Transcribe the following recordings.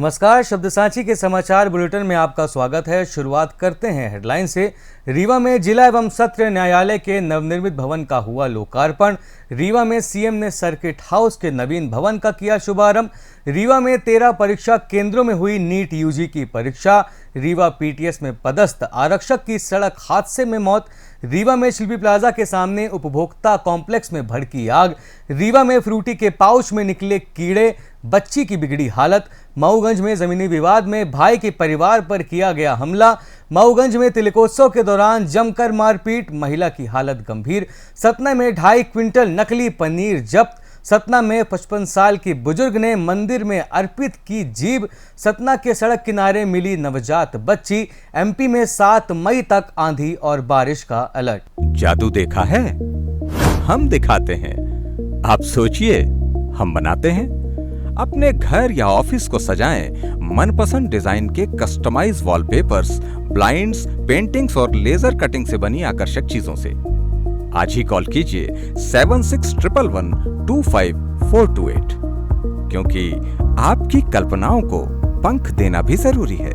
नमस्कार, शब्द सांची के समाचार बुलेटिन में आपका स्वागत है। शुरुआत करते हैं हेडलाइन से। रीवा में जिला एवं सत्र न्यायालय के नवनिर्मित भवन का हुआ लोकार्पण। रीवा में सीएम ने सर्किट हाउस के नवीन भवन का किया शुभारंभ। रीवा में 13 परीक्षा केंद्रों में हुई नीट यूजी की परीक्षा। रीवा पीटीएस में पदस्थ आरक्षक की सड़क हादसे में मौत। रीवा में शिल्पी प्लाजा के सामने उपभोक्ता कॉम्प्लेक्स में भड़की आग। रीवा में फ्रूटी के पाउच में निकले कीड़े, बच्ची की बिगड़ी हालत। मऊगंज में जमीनी विवाद में भाई के परिवार पर किया गया हमला। मऊगंज में तिलकोत्सव के दौरान जमकर मारपीट, महिला की हालत गंभीर। सतना में 2.5 क्विंटल नकली पनीर जब्त। सतना में 55 साल की बुजुर्ग ने मंदिर में अर्पित की जीभ। सतना के सड़क किनारे मिली नवजात बच्ची। एमपी में 7 मई तक आंधी और बारिश का अलर्ट। जादू देखा है, हम दिखाते हैं। आप सोचिए, हम बनाते हैं। अपने घर या ऑफिस को सजाएं मनपसंद डिजाइन के कस्टमाइज वॉलपेपर्स, ब्लाइंड्स, पेंटिंग्स और लेजर कटिंग से बनी आकर्षक चीजों से। आज ही कॉल कीजिए 7611125428, क्योंकि आपकी कल्पनाओं को पंख देना भी जरूरी है।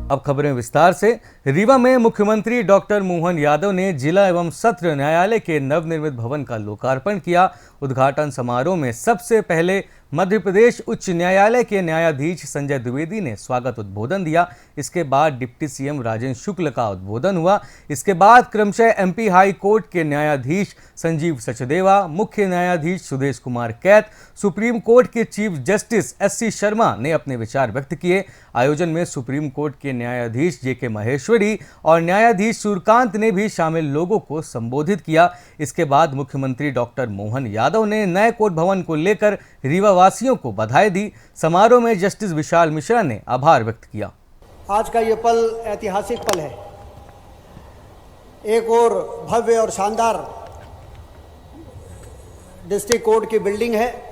अब खबरें विस्तार से। रीवा में मुख्यमंत्री डॉक्टर मोहन यादव ने जिला एवं सत्र न्यायालय के नवनिर्मित भवन का लोकार्पण किया। उद्घाटन समारोह में सबसे पहले मध्य प्रदेश उच्च न्यायालय के न्यायाधीश संजय द्विवेदी ने स्वागत उद्बोधन दिया। इसके बाद डिप्टी सीएम राजेंद्र शुक्ल का उद्बोधन हुआ। इसके बाद क्रमशः एमपी हाई कोर्ट के न्यायाधीश संजीव सचदेवा, मुख्य न्यायाधीश सुदेश कुमार कैत, सुप्रीम कोर्ट के चीफ जस्टिस एससी शर्मा ने अपने विचार व्यक्त किए। आयोजन में सुप्रीम कोर्ट के न्यायाधीश जेके महेश्वरी और न्यायाधीश सूर्यकांत ने भी शामिल लोगों को संबोधित किया। इसके बाद मुख्यमंत्री डॉक्टर मोहन यादव ने नए कोर्ट भवन को लेकर रीवा वासियों को बधाई दी। समारोह में जस्टिस विशाल मिश्रा ने आभार व्यक्त किया। आज का ये पल ऐतिहासिक पल है। एक और भव्य और शानदार डिस्ट्रिक्ट कोर्ट की बिल्डिंग है,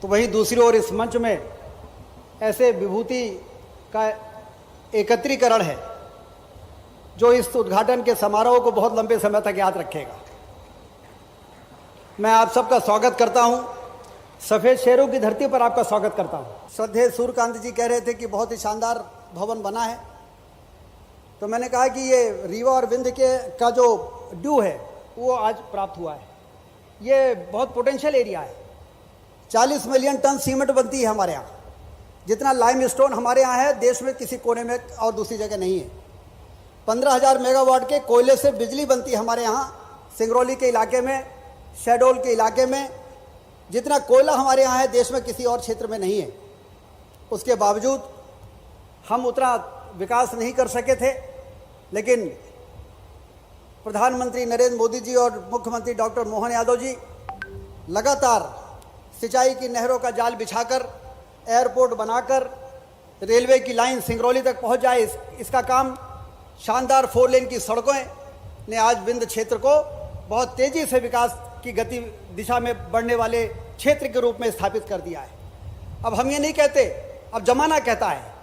तो वहीं दूसरी ओर इस मंच में ऐसे विभूति का एकत्रीकरण है जो इस उद्घाटन के समारोह को बहुत लंबे समय तक याद रखेगा। मैं आप सबका स्वागत करता हूं। सफेद शेरों की धरती पर आपका स्वागत करता हूं। श्रद्धेय सूर्यकांत जी कह रहे थे कि बहुत ही शानदार भवन बना है, तो मैंने कहा कि ये रीवा और विंध्य का जो ड्यू है वो आज प्राप्त हुआ है। ये बहुत पोटेंशियल एरिया है। 40 मिलियन टन सीमेंट बनती है हमारे यहाँ। जितना लाइमस्टोन हमारे यहाँ है देश में किसी कोने में और दूसरी जगह नहीं है। 15,000 मेगावाट के कोयले से बिजली बनती है हमारे यहाँ। सिंगरौली के इलाके में, शहडोल के इलाके में जितना कोयला हमारे यहाँ है देश में किसी और क्षेत्र में नहीं है। उसके बावजूद हम उतना विकास नहीं कर सके थे, लेकिन प्रधानमंत्री नरेंद्र मोदी जी और मुख्यमंत्री डॉक्टर मोहन यादव जी लगातार सिंचाई की नहरों का जाल बिछाकर, एयरपोर्ट बनाकर, रेलवे की लाइन सिंगरौली तक पहुंच जाए, इसका काम शानदार 4 लेन की सड़कों ने आज विंध्य क्षेत्र को बहुत तेजी से विकास की गति दिशा में बढ़ने वाले क्षेत्र के रूप में स्थापित कर दिया है। अब हम ये नहीं कहते, अब जमाना कहता है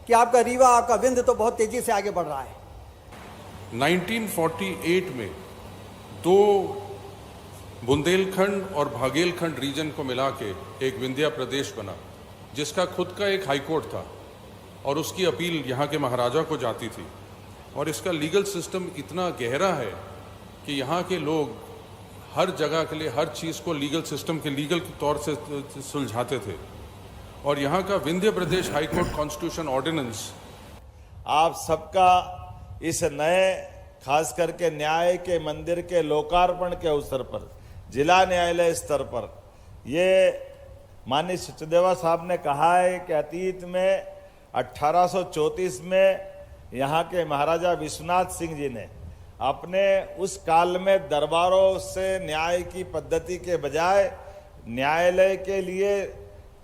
कि आपका रीवा, आपका विंध्य तो बहुत तेजी से आगे बढ़ रहा है। 1948 में 2 बुंदेलखंड और भागेलखंड रीजन को मिला के एक विंध्या प्रदेश बना, जिसका खुद का एक हाईकोर्ट था और उसकी अपील यहाँ के महाराजा को जाती थी। और इसका लीगल सिस्टम इतना गहरा है कि यहाँ के लोग हर जगह के लिए हर चीज़ को लीगल सिस्टम के लीगल के तौर से सुलझाते थे। और यहाँ का विंध्य प्रदेश हाईकोर्ट कॉन्स्टिट्यूशन ऑर्डिनेंस आप सबका इस नए खास करके न्याय के मंदिर के लोकार्पण के अवसर पर जिला न्यायालय स्तर पर ये माननीय सचदेवा साहब ने कहा है कि अतीत में 1834 में यहाँ के महाराजा विश्वनाथ सिंह जी ने अपने उस काल में दरबारों से न्याय की पद्धति के बजाय न्यायालय के लिए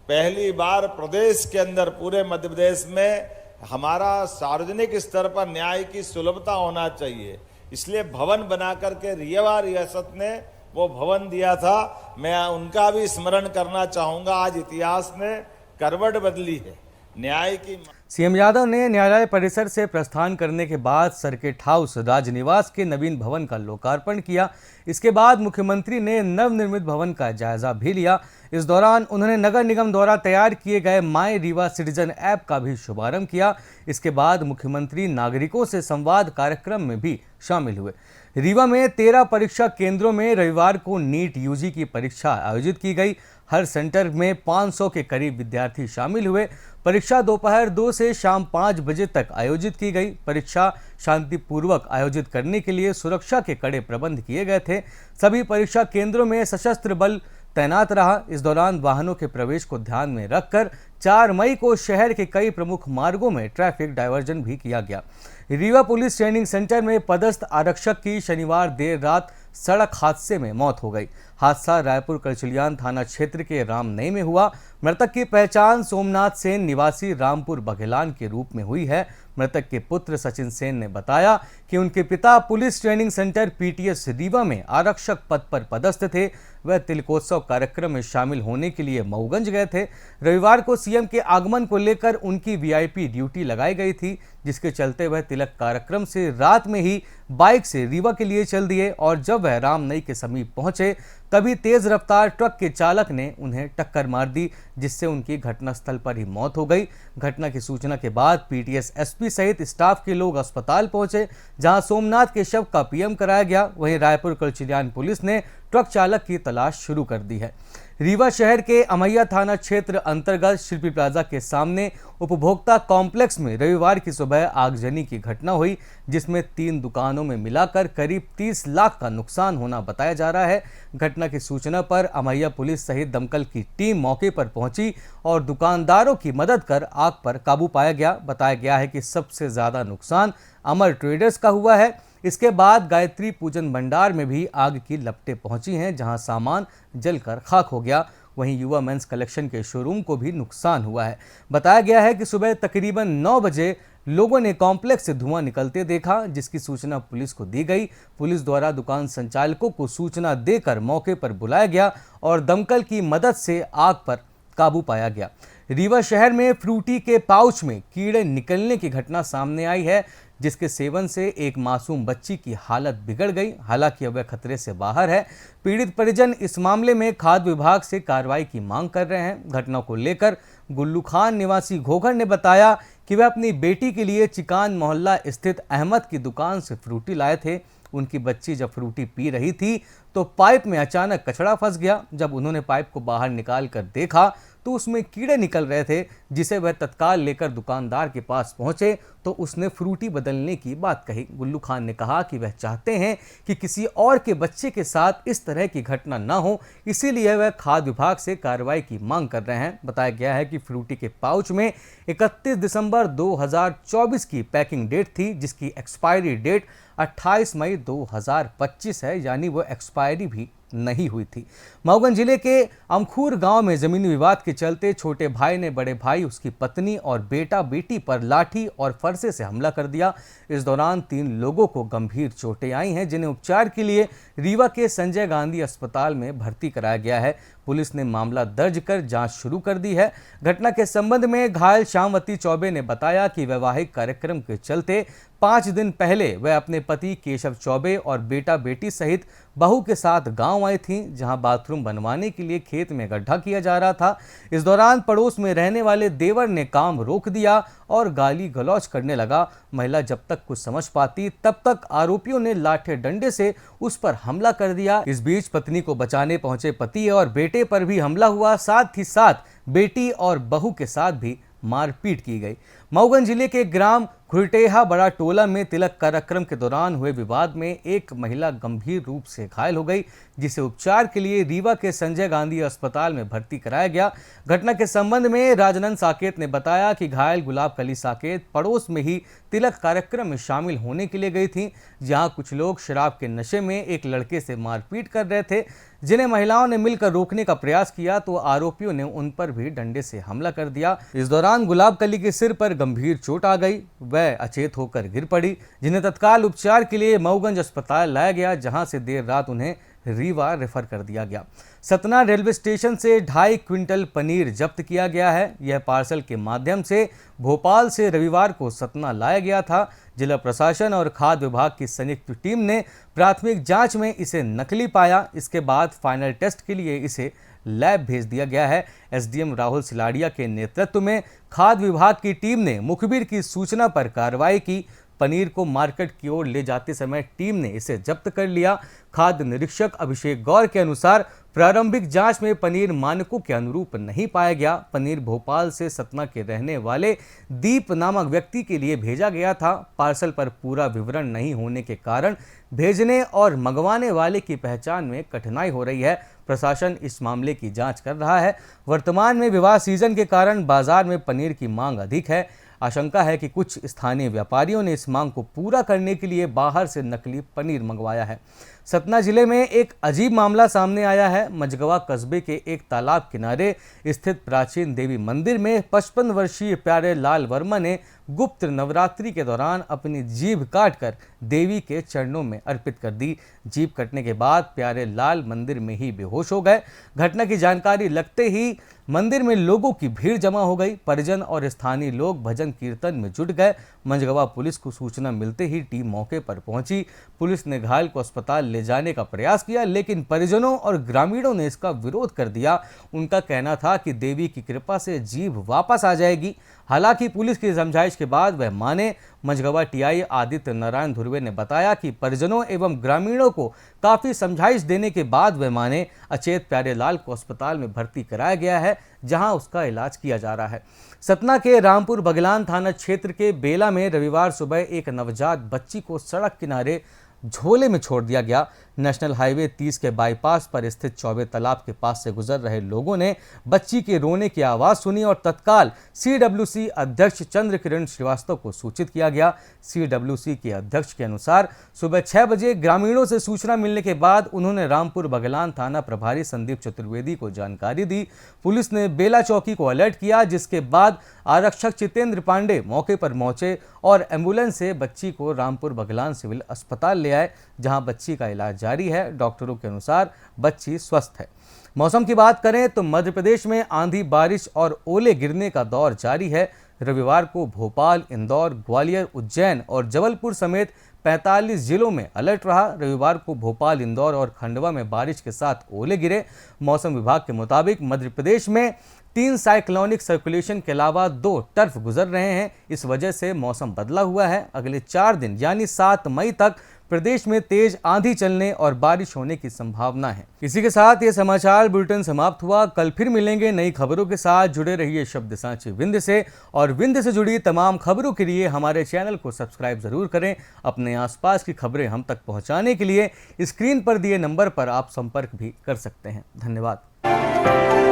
पहली बार प्रदेश के अंदर पूरे मध्य प्रदेश में हमारा सार्वजनिक स्तर पर न्याय की सुलभता होना चाहिए, इसलिए भवन बना करके रीवा रियासत ने वो भवन दिया था। मैं उनका भी स्मरण करना चाहूँगा। आज इतिहास ने करवट बदली है। न्याय की सीएम यादव ने न्यायालय परिसर से प्रस्थान करने के बाद सर्किट हाउस राजनिवास के नवीन भवन का लोकार्पण किया। इसके बाद मुख्यमंत्री ने नवनिर्मित भवन का जायजा भी लिया। इस दौरान उन्होंने नगर निगम द्वारा तैयार किए गए माय रीवा सिटीजन ऐप का भी शुभारंभ किया। इसके बाद मुख्यमंत्री नागरिकों से संवाद कार्यक्रम में भी शामिल हुए। रीवा में 13 परीक्षा केंद्रों में रविवार को नीट यूजी की परीक्षा आयोजित की गई। हर सेंटर में 500 के करीब विद्यार्थी शामिल हुए। परीक्षा दोपहर 2 से शाम 5 बजे तक आयोजित की गई। परीक्षा शांतिपूर्वक आयोजित करने के लिए सुरक्षा के कड़े प्रबंध किए गए थे। सभी परीक्षा केंद्रों में सशस्त्र बल तैनात रहा। इस दौरान वाहनों के प्रवेश को ध्यान में रखकर 4 मई को शहर के कई प्रमुख मार्गों में ट्रैफिक डायवर्जन भी किया गया। रीवा पुलिस ट्रेनिंग सेंटर में पदस्थ आरक्षक की शनिवार देर रात सड़क हादसे में मौत हो गई। हादसा रायपुर करचलियान थाना क्षेत्र के रामनई में हुआ। मृतक की पहचान सोमनाथ सेन निवासी रामपुर बघेलान के रूप में हुई है। मृतक के पुत्र सचिन सेन ने बताया कि उनके पिता police training centre PTS Rewa में आरक्षक पद पर पदस्थ थे। वह तिलकोत्सव कार्यक्रम में शामिल होने के लिए मऊगंज गए थे। रविवार को सीएम के आगमन को लेकर उनकी वीआईपी ड्यूटी लगाई गई थी, जिसके चलते वह तिलक कार्यक्रम से रात में ही बाइक से रीवा के लिए चल दिए और जब वह रामनई के समीप पहुंचे तभी तेज रफ्तार ट्रक के चालक ने उन्हें टक्कर मार दी, जिससे उनकी घटनास्थल पर ही मौत हो गई। घटना की सूचना के बाद पीटीएस एसपी सहित स्टाफ के लोग अस्पताल पहुंचे, जहां सोमनाथ के शव का पीएम कराया गया। वहीं रायपुर करचिलियान पुलिस ने ट्रक चालक की तलाश शुरू कर दी है। रीवा शहर के अमैया थाना क्षेत्र अंतर्गत शिल्पी प्लाजा के सामने उपभोक्ता कॉम्प्लेक्स में रविवार की सुबह आगजनी की घटना हुई, जिसमें 3 दुकानों में मिलाकर करीब 30 लाख का नुकसान होना बताया जा रहा है। घटना की सूचना पर अमैया पुलिस सहित दमकल की टीम मौके पर पहुंची और दुकानदारों की मदद कर आग पर काबू पाया गया। बताया गया है कि सबसे ज्यादा नुकसान अमर ट्रेडर्स का हुआ है। इसके बाद गायत्री पूजन भंडार में भी आग की लपटें पहुंची हैं, जहां सामान जलकर खाक हो गया। वहीं युवा मेंस कलेक्शन के शोरूम को भी नुकसान हुआ है। बताया गया है कि सुबह तकरीबन 9 बजे लोगों ने कॉम्प्लेक्स से धुआं निकलते देखा, जिसकी सूचना पुलिस को दी गई। पुलिस द्वारा दुकान संचालकों को सूचना देकर मौके पर बुलाया गया और दमकल की मदद से आग पर काबू पाया गया। रीवा शहर में फ्रूटी के पाउच में कीड़े निकलने की घटना सामने आई है, जिसके सेवन से एक मासूम बच्ची की हालत बिगड़ गई। हालांकि अब वह खतरे से बाहर है। पीड़ित परिजन इस मामले में खाद्य विभाग से कार्रवाई की मांग कर रहे हैं। घटना को लेकर गुल्लू खान निवासी घोघर ने बताया कि वह अपनी बेटी के लिए चिकान मोहल्ला स्थित अहमद की दुकान से फ्रूटी लाए थे। उनकी बच्ची जब फ्रूटी पी रही थी तो पाइप में अचानक कचड़ा फंस गया। जब उन्होंने पाइप को बाहर निकाल कर देखा तो उसमें कीड़े निकल रहे थे, जिसे वह तत्काल लेकर दुकानदार के पास पहुंचे तो उसने फ्रूटी बदलने की बात कही। गुल्लू खान ने कहा कि वह चाहते हैं कि किसी और के बच्चे के साथ इस तरह की घटना न हो, इसीलिए वह खाद्य विभाग से कार्रवाई की मांग कर रहे हैं। बताया गया है कि फ्रूटी के पाउच में 31 दिसंबर 2024 की पैकिंग डेट थी, जिसकी एक्सपायरी डेट 28 मई 2025 है, यानी वो एक्सपायरी भी नहीं हुई थी। मऊगंज जिले के अमखूर गांव में जमीनी विवाद के चलते छोटे भाई ने बड़े भाई, उसकी पत्नी और बेटा बेटी पर लाठी और फरसे से हमला कर दिया। इस दौरान 3 लोगों को गंभीर चोटें आई हैं, जिन्हें उपचार के लिए रीवा के संजय गांधी अस्पताल में भर्ती कराया गया है। पुलिस ने मामला दर्ज कर जांच शुरू कर दी है। घटना के संबंध में घायल श्यामवती चौबे ने बताया कि वैवाहिक कार्यक्रम के चलते 5 दिन पहले वह अपने पति केशव चौबे और बेटा बेटी सहित बहू के साथ गांव आई थी, जहां बाथरूम बनवाने के लिए खेत में गड्ढा किया जा रहा था। इस दौरान पड़ोस में रहने वाले देवर ने काम रोक दिया और गाली गलौज करने लगा। महिला जब तक कुछ समझ पाती तब तक आरोपियों ने लाठे डंडे से उस पर हमला कर दिया। इस बीच पत्नी को बचाने पहुंचे पति और बेटे पर भी हमला हुआ, साथ ही साथ बेटी और बहू के साथ भी मारपीट की गई। मऊगंज जिले के ग्राम खुरटेहा बड़ा टोला में तिलक कार्यक्रम के दौरान हुए विवाद में एक महिला गंभीर रूप से घायल हो गई, जिसे उपचार के लिए रीवा के संजय गांधी अस्पताल में भर्ती कराया गया। घटना के संबंध में राजनंद साकेत ने बताया कि घायल गुलाब कली साकेत पड़ोस में ही तिलक कार्यक्रम में शामिल होने के लिए गई थी, जहां कुछ लोग शराब के नशे में एक लड़के से मारपीट कर रहे थे, जिन्हें महिलाओं ने मिलकर रोकने का प्रयास किया तो आरोपियों ने उन पर भी डंडे से हमला कर दिया। इस दौरान गुलाब कली के सिर पर गंभीर चोट आ गई, वह अचेत होकर गिर पड़ी, जिन्हें तत्काल उपचार के लिए मऊगंज अस्पताल लाया गया, जहां से देर रात उन्हें रीवा रेफर कर दिया गया। सतना रेलवे स्टेशन से 2.5 क्विंटल पनीर जब्त किया गया है। यह पार्सल के माध्यम से भोपाल से रविवार को सतना लाया गया था। जिला प्रशासन और खाद्य विभाग की संयुक्त टीम ने प्राथमिक जांच में इसे नकली पाया। इसके बाद फाइनल टेस्ट के लिए इसे लैब भेज दिया गया है। एसडीएम राहुल सिलाड़िया के नेतृत्व में खाद्य विभाग की टीम ने मुखबिर की सूचना पर कार्रवाई की। पनीर को मार्केट की ओर ले जाते समय टीम ने इसे जब्त कर लिया। खाद्य निरीक्षक अभिषेक गौर के अनुसार प्रारंभिक जांच में पनीर मानकों के अनुरूप नहीं पाया गया। पनीर भोपाल से सतना के रहने वाले दीप नामक व्यक्ति के लिए भेजा गया था। पार्सल पर पूरा विवरण नहीं होने के कारण भेजने और मंगवाने वाले की पहचान में कठिनाई हो रही है। प्रशासन इस मामले की जांच कर रहा है। वर्तमान में विवाह सीजन के कारण बाजार में पनीर की मांग अधिक है। आशंका है कि कुछ स्थानीय व्यापारियों ने इस मांग को पूरा करने के लिए बाहर से नकली पनीर मंगवाया है। सतना जिले में एक अजीब मामला सामने आया है। मझगवा कस्बे के एक तालाब किनारे स्थित प्राचीन देवी मंदिर में 55 वर्षीय प्यारे लाल वर्मा ने गुप्त नवरात्रि के दौरान अपनी जीभ काटकर देवी के चरणों में अर्पित कर दी। जीभ कटने के बाद प्यारे लाल मंदिर में ही बेहोश हो गए। घटना की जानकारी लगते ही मंदिर में लोगों की भीड़ जमा हो गई। परिजन और स्थानीय लोग भजन कीर्तन में जुट गए। मंझगवा पुलिस को सूचना मिलते ही टीम मौके पर पहुंची। पुलिस ने घायल को अस्पताल ले जाने का प्रयास किया, लेकिन परिजनों और ग्रामीणों ने इसका विरोध कर दिया। उनका कहना था कि देवी की कृपा से जीभ वापस आ जाएगी। हालांकि पुलिस की समझाइश के बाद वह माने। मझगवा टीआई आदित्य नारायण धुर्वे ने बताया कि परिजनों एवं ग्रामीणों को काफी समझाइश देने के बाद वह माने। अचेत प्यारेलाल को अस्पताल में भर्ती कराया गया है, जहां उसका इलाज किया जा रहा है। सतना के रामपुर बगलान थाना क्षेत्र के बेला में रविवार सुबह एक नवजात बच्ची को सड़क किनारे झोले में छोड़ दिया गया। नेशनल हाईवे 30 के बाईपास पर स्थित चौबे तालाब के पास से गुजर रहे लोगों ने बच्ची के रोने की आवाज़ सुनी और तत्काल सीडब्ल्यूसी अध्यक्ष चंद्र किरण श्रीवास्तव को सूचित किया गया। सीडब्ल्यूसी के अध्यक्ष के अनुसार सुबह 6 बजे ग्रामीणों से सूचना मिलने के बाद उन्होंने रामपुर बगलान थाना प्रभारी संदीप चतुर्वेदी को जानकारी दी। पुलिस ने बेला चौकी को अलर्ट किया, जिसके बाद आरक्षक चितेंद्र पांडे मौके पर पहुंचे और एम्बुलेंस से बच्ची को रामपुर बगलान सिविल अस्पताल ले आए, जहां बच्ची का इलाज जारी है। डॉक्टरों के अनुसार बच्ची स्वस्थ है। मौसम की बात करें तो मध्य प्रदेश में आंधी, बारिश और ओले गिरने का दौर जारी है। रविवार को भोपाल, इंदौर, ग्वालियर, उज्जैन और जबलपुर समेत 45 जिलों में अलर्ट रहा। रविवार को भोपाल, इंदौर और खंडवा में बारिश के साथ ओले गिरे। मौसम विभाग के मुताबिक मध्य प्रदेश में 3 साइक्लोनिक सर्कुलेशन के अलावा 2 टर्फ गुजर रहे हैं। इस वजह से मौसम बदला हुआ है। अगले 4 दिन यानी 7 मई तक प्रदेश में तेज आंधी चलने और बारिश होने की संभावना है। इसी के साथ ये समाचार बुलेटिन समाप्त हुआ। कल फिर मिलेंगे नई खबरों के साथ। जुड़े रहिए शब्द सांची विंध्य से, और विंध्य से जुड़ी तमाम खबरों के लिए हमारे चैनल को सब्सक्राइब जरूर करें। अपने आसपास की खबरें हम तक पहुंचाने के लिए स्क्रीन पर दिए नंबर पर आप संपर्क भी कर सकते हैं। धन्यवाद।